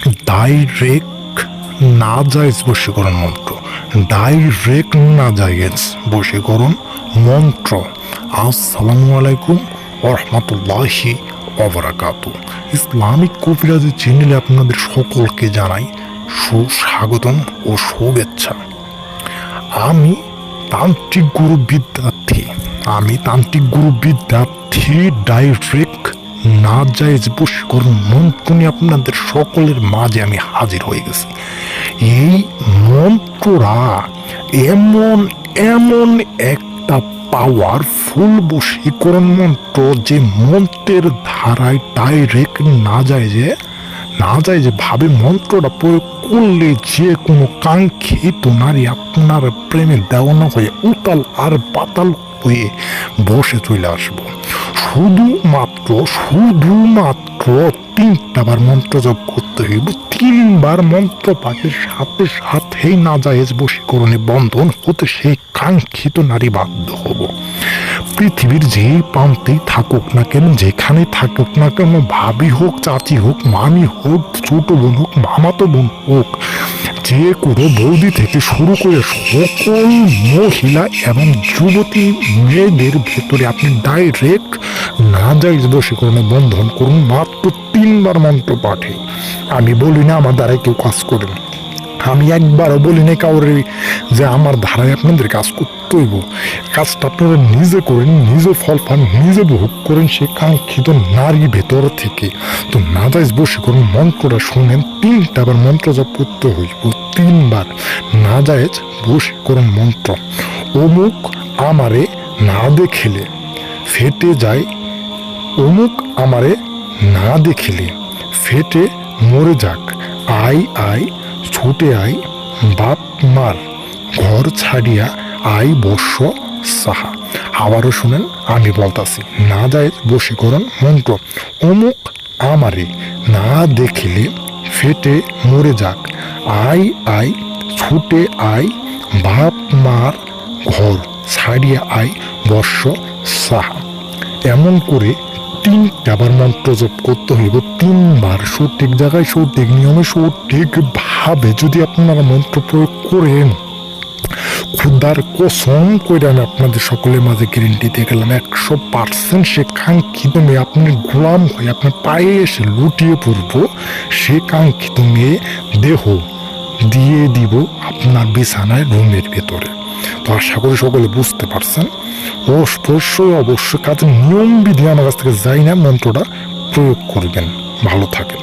Direct নাজায়েজ বশীকরণ মন্ত্র, direct নাজায়েজ বশীকরণ মন্ত্র। আসসালামু আলাইকুম ওয়া রাহমাতুল্লাহি ওয়া বারাকাতুহু। ইসলামিক কবিরাজি চ্যানেলে আপনাদের সকলকে জানাই সুস্বাগতম ও শুভেচ্ছা। আমি তান্ত্রিক গুরু বিদ্যার্থী ডাইরেক্ট নাজায়েজ বশীকরণ মন্ত্র নিয়ে আপনাদের সকলের মাঝে আমি হাজির হয়ে গেছি। এই মন্ত্ররা এমন একটা পাওয়ারফুল বশীকরণ মন্ত্র, যে মন্ত্রের ধারায় ডাইরেক্ট নাজায়েজে ভাবে মন্ত্রটা প্রয়োগ করলে যে কোনো কাঙ্ক্ষিত নারী আপনার প্রেমে দেওয়ানো হয়ে উতাল আর পাতাল হয়ে বসে চলে আসবো। শুধুমাত্র 3টা বার মন্ত্র জপ করতে হইব। 3বার মন্ত্র পাঠের সাথে সাথেই নাজায়েজ বশীকরণে বন্ধন হতে সেই কাঙ্ক্ষিত নারী বাধ্য হব। পৃথিবীর যে প্রান্তেই থাকুক না কেন, যেখানে থাকুক না কেন, ভাবি হোক, চাচি হোক, মামি হোক, ছোট বোন হোক, মামাতো বোন হোক, যে কোনো বৌদি থেকে শুরু করে সকল মহিলা এবং যুবতী মেয়েদের ভেতরে আপনি ডাইরেক্ট নাজায়েজ বশীকরণে বন্ধন করুন মাত্র 3বার মন্ত্র পাঠে। আমি বলি না আমার দ্বারাই কেউ কাজ করেন, আমি একবারও বলি না কাউরে যে আমার ধারায় আপনাদের কাজ করতে হইব। কাজটা আপনারা নিজে করেন, নিজে ফল পান, নিজে ভোগ করেন সে কাঙ্ক্ষিত নারী ভেতর থেকে। তো নাজায়েজ বশীকরণ মন্ত্রটা শুনেন, 3টা বার মন্ত্র জপ করতে হইব। 3বার নাজায়েজ বশীকরণ মন্ত্র। অমুক আমারে না দেখিলে ফেটে যায়, অমুক আমারে না দেখিলে ফেটে মরে যাক, আই ছুটে আই বাপ মার ঘর ছাড়িয়া আই বর্ষ সাহা। আবারও শুনেন, আমি বলতাছি নাজায়েজ বশীকরণ মন্ত্র। অমুক আমারে না দেখিলে ফেটে মরে যাক, আই ছুটে আই বাপ মার ঘর ছাড়িয়া আই বর্ষ সাহা। এমন করে 3টা বার মন্ত্র জপ করতে হইব। 3বার সঠিক জায়গায়, সঠিক নিয়মে, সঠিকভাবে যদি আপনারা মন্ত্র প্রয়োগ করেন, খুদার কসম করে আমি আপনাদের সকলের মাঝে গ্যারেন্টি দিয়ে গেলাম 100% সে কাঙ্ক্ষিত মেয়ে আপনি গোলাম হয়ে আপনার পায়ে এসে লুটিয়ে পড়ব। সে কাঙ্ক্ষিত মেয়ে দেহ দিয়ে দিব আপনার বিছানায়, রুমের ভেতরে। তো আশা করি সকলে বুঝতে পারছেন। অবশ্যই কাজের নিয়ম বিধি আমার কাছ থেকে যাই না, মন্ত্রটা প্রয়োগ করবেন। ভালো থাকেন।